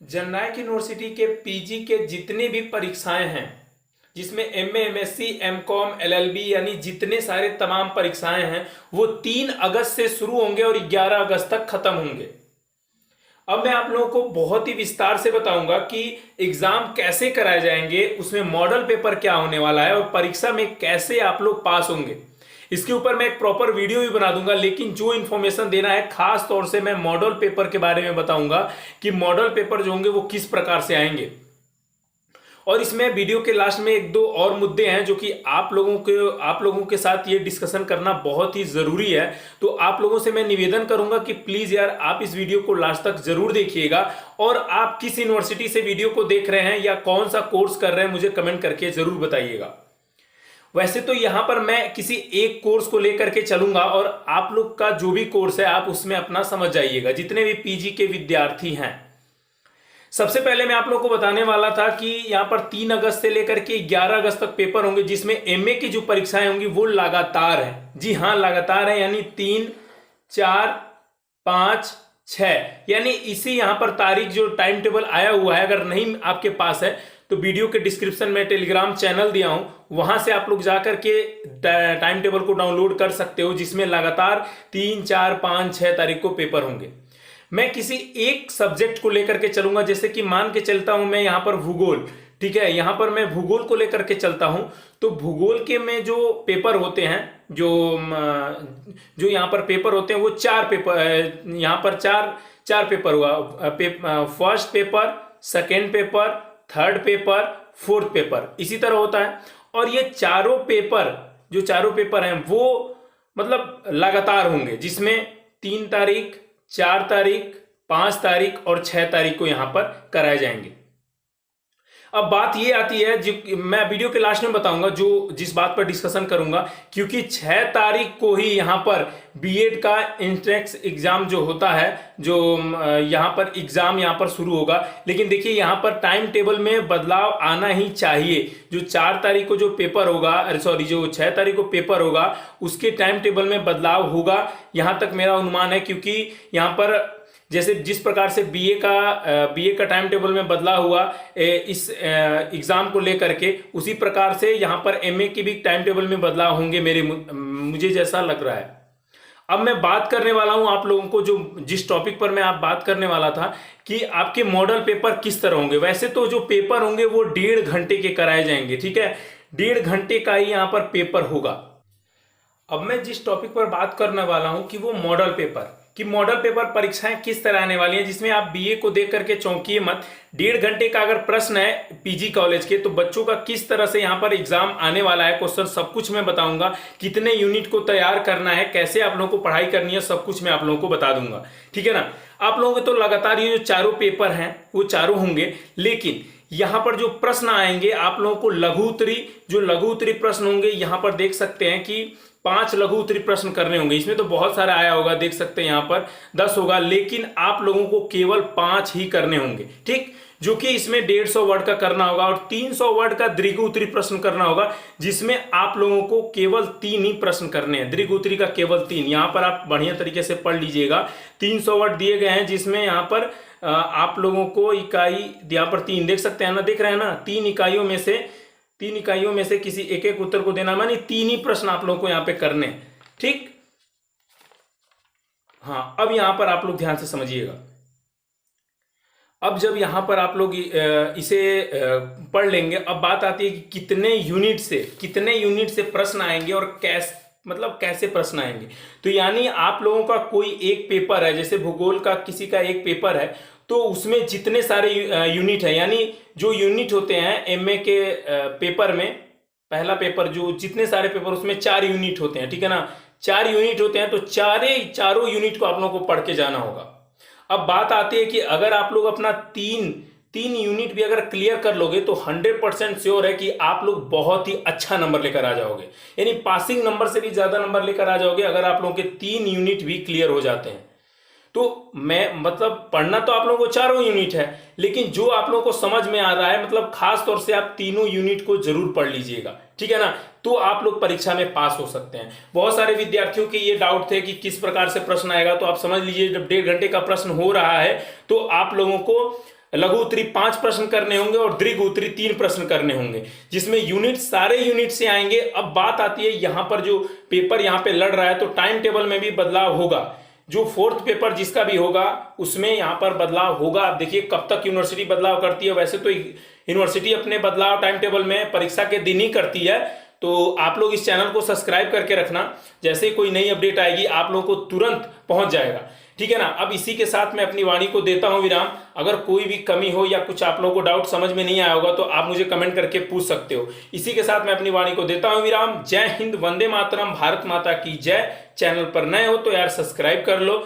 जननायक university के PG के जितनी भी परीक्षाएं हैं, जिसमें एमए, एमएससी, एमकॉम, एलएलबी यानी जितने सारे तमाम परीक्षाएं हैं, वो 3 अगस्त से शुरू होंगे और 11 अगस्त तक खत्म होंगे। अब मैं आप लोगों को बहुत ही विस्तार से बताऊंगा कि एग्जाम कैसे कराए जाएंगे, उसमें मॉडल पेपर क्या होने वाला है और परीक्षा में कैसे आप लोग पास होंगे। इसके ऊपर मैं एक प्रॉपर वीडियो भी बना दूंगा, लेकिन जो इन्फॉर्मेशन देना है खास तौर से मैं मॉडल पेपर के बारे में बताऊंगा कि मॉडल पेपर जो होंगे वो किस प्रकार से आएंगे। और इसमें वीडियो के लास्ट में एक दो और मुद्दे हैं जो कि आप लोगों के साथ ये डिस्कशन करना बहुत ही जरूरी है। तो आप लोगों से मैं निवेदन करूंगा कि प्लीज यार आप इस वीडियो को लास्ट तक जरूर देखिएगा, और आप किस यूनिवर्सिटी से वीडियो को देख रहे हैं या कौन सा कोर्स कर रहे हैं मुझे कमेंट करके जरूर बताइएगा। वैसे तो यहां पर मैं किसी एक कोर्स को लेकर के चलूंगा और आप लोग का जो भी कोर्स है आप उसमें अपना समझ जाइएगा, जितने भी पीजी के विद्यार्थी हैं। सबसे पहले मैं आप लोगों को बताने वाला था कि यहां पर 3 अगस्त से लेकर के 11 अगस्त तक पेपर होंगे, जिसमें एमए की जो परीक्षाएं होंगी वो लगातार है। जी हाँ, लगातार है, यानी 3, 4, 5, 6, यानी इसी यहां पर तारीख जो टाइम टेबल आया हुआ है, अगर नहीं आपके पास है तो वीडियो के डिस्क्रिप्शन में टेलीग्राम चैनल दिया हूं, वहां से आप लोग जाकर के टाइम टेबल को डाउनलोड कर सकते हो, जिसमें लगातार 3, 4, 5, 6 तारीख को पेपर होंगे। मैं किसी एक सब्जेक्ट को लेकर के चलूंगा, जैसे कि मान के चलता हूं मैं यहां पर भूगोल, ठीक है, यहां पर मैं भूगोल को लेकर के चलता हूं। तो भूगोल के में जो पेपर होते हैं, जो यहां पर पेपर होते हैं वो 4 पेपर, यहां पर चार पेपर हुआ। First paper, second paper, third paper, fourth paper, इसी तरह होता है। और ये चारों पेपर हैं वो मतलब लगातार होंगे, जिसमें 3 तारीख, 4 तारीख, 5 तारीख और 6 तारीख को यहां पर कराए जाएंगे। अब बात ये आती है, जो मैं वीडियो के लास्ट में बताऊंगा जिस बात पर डिस्कशन करूंगा, क्योंकि 6 तारीख को ही यहां पर बीएड का एंट्रेंस एग्जाम जो होता है, जो यहां पर एग्जाम यहां पर शुरू होगा। लेकिन देखिए यहां पर टाइम टेबल में बदलाव आना ही चाहिए। जो 4 तारीख को जो पेपर होगा, जो 6 तारीख को पेपर होगा, उसके टाइम टेबल में बदलाव होगा, यहां तक मेरा अनुमान है। क्योंकि यहां पर जैसे जिस प्रकार से बीए का टाइम टेबल में बदलाव हुआ इस एग्जाम को लेकर के, उसी प्रकार से यहां पर एमए के भी टाइम टेबल में बदलाव होंगे, मुझे जैसा लग रहा है। अब मैं बात करने वाला हूं आप लोगों को, जिस टॉपिक पर मैं बात करने वाला था कि आपके मॉडल पेपर किस तरह होंगे। वैसे तो जो पेपर होंगे वो 1.5 घंटे के कराए जाएंगे, ठीक है, 1.5 घंटे का ही यहां पर पेपर होगा। अब मैं जिस टॉपिक पर बात करने वाला हूं कि वो मॉडल पेपर परीक्षाएं किस तरह आने वाली हैं, जिसमें आप बीए को देख करके चौंकिए मत। 1.5 घंटे का अगर प्रश्न है पीजी कॉलेज के, तो बच्चों का किस तरह से यहां पर एग्जाम आने वाला है, क्वेश्चन सब कुछ मैं बताऊंगा। कितने यूनिट को तैयार करना है, कैसे आप लोगों को पढ़ाई करनी है, सब कुछ मैं आप लोगों को बता दूंगा, ठीक है ना। आप लोगों के तो लगातार ये जो चारों पेपर हैं वो चारों होंगे, लेकिन यहां पर जो प्रश्न आएंगे आप लोगों को लघु उत्तरी प्रश्न होंगे। यहां पर देख सकते हैं कि 5 लघु उत्तरी प्रश्न करने होंगे। इसमें तो बहुत सारा आया होगा, देख सकते हैं यहां पर 10 होगा, लेकिन आप लोगों को केवल 5 ही करने होंगे, ठीक, जो कि इसमें 150 वर्ड का करना होगा और 300 वर्ड का दीर्घ उत्तरी प्रश्न करना होगा, जिसमें आप लोगों को केवल 3 ही प्रश्न करने हैं। दीर्घ उत्तरी का केवल 3। यहां पर आप बढ़िया तरीके से पढ़ लीजिएगा। 300 वर्ड दिए गए हैं, जिसमें यहां पर आप लोगों को इकाई यहां पर 3 देख सकते हैं ना, देख रहे हैं ना, 3 इकाइयों में से किसी एक उत्तर को देना, मानी 3 ही प्रश्न आप लोगों को यहां पे करने, ठीक। हाँ, अब यहां पर आप लोग ध्यान से समझिएगा। अब जब यहां पर आप लोग इसे पढ़ लेंगे, अब बात आती है कि कितने यूनिट से प्रश्न आएंगे और कैसे प्रश्न आएंगे। तो यानी आप लोगों का कोई एक पेपर है, जैसे भूगोल का किसी का एक पेपर है, तो उसमें जितने सारे यूनिट है, यानी जो यूनिट होते हैं एमए के पेपर में, पहला पेपर जो जितने सारे पेपर, उसमें 4 यूनिट होते हैं, ठीक है ना, 4 यूनिट होते हैं। तो चारों यूनिट को आप लोगों को पढ़ के जाना होगा। अब बात आती है कि अगर आप लोग अपना तीन यूनिट भी अगर क्लियर कर लोगे तो 100% श्योर है कि आप लोग बहुत ही अच्छा नंबर लेकर आ जाओगे, यानी पासिंग नंबर से भी ज्यादा नंबर लेकर आ जाओगे अगर आप लोगों के 3 यूनिट भी क्लियर हो जाते हैं। तो मैं मतलब पढ़ना तो आप लोगों को चारों यूनिट है, लेकिन जो आप लोगों को समझ में आ रहा है, मतलब खास तौर से आप तीनों यूनिट को जरूर पढ़ लीजिएगा, ठीक है ना, तो आप लोग परीक्षा में पास हो सकते हैं। बहुत सारे विद्यार्थियों के ये डाउट थे कि किस प्रकार से प्रश्न आएगा, तो आप समझ लीजिए जब 1.5 घंटे का प्रश्न हो रहा है तो आप लोगों को लघु उत्तरी 5 प्रश्न करने होंगे और दीर्घ उत्तरी 3 प्रश्न करने होंगे, जिसमें यूनिट सारे यूनिट से आएंगे। अब बात आती है यहाँ पर जो पेपर यहाँ पे लड़ रहा है, तो टाइम टेबल में भी बदलाव होगा। जो फोर्थ पेपर जिसका भी होगा उसमें यहाँ पर बदलाव होगा। आप देखिए कब तक यूनिवर्सिटी बदलाव करती है। वैसे तो यूनिवर्सिटी अपने बदलाव टाइम टेबल में परीक्षा के दिन ही करती है। तो आप लोग इस चैनल को सब्सक्राइब करके रखना, जैसे ही कोई नई अपडेट आएगी आप लोगों को तुरंत पहुंच जाएगा, ठीक है ना। अब इसी के साथ मैं अपनी वाणी को देता हूं विराम। अगर कोई भी कमी हो या कुछ आप लोगों को डाउट समझ में नहीं आया होगा तो आप मुझे कमेंट करके पूछ सकते हो। इसी के साथ मैं अपनी वाणी को देता हूं विराम। जय हिंद, वंदे मातरम, भारत माता की जय। चैनल पर नए हो तो यार सब्सक्राइब कर लो।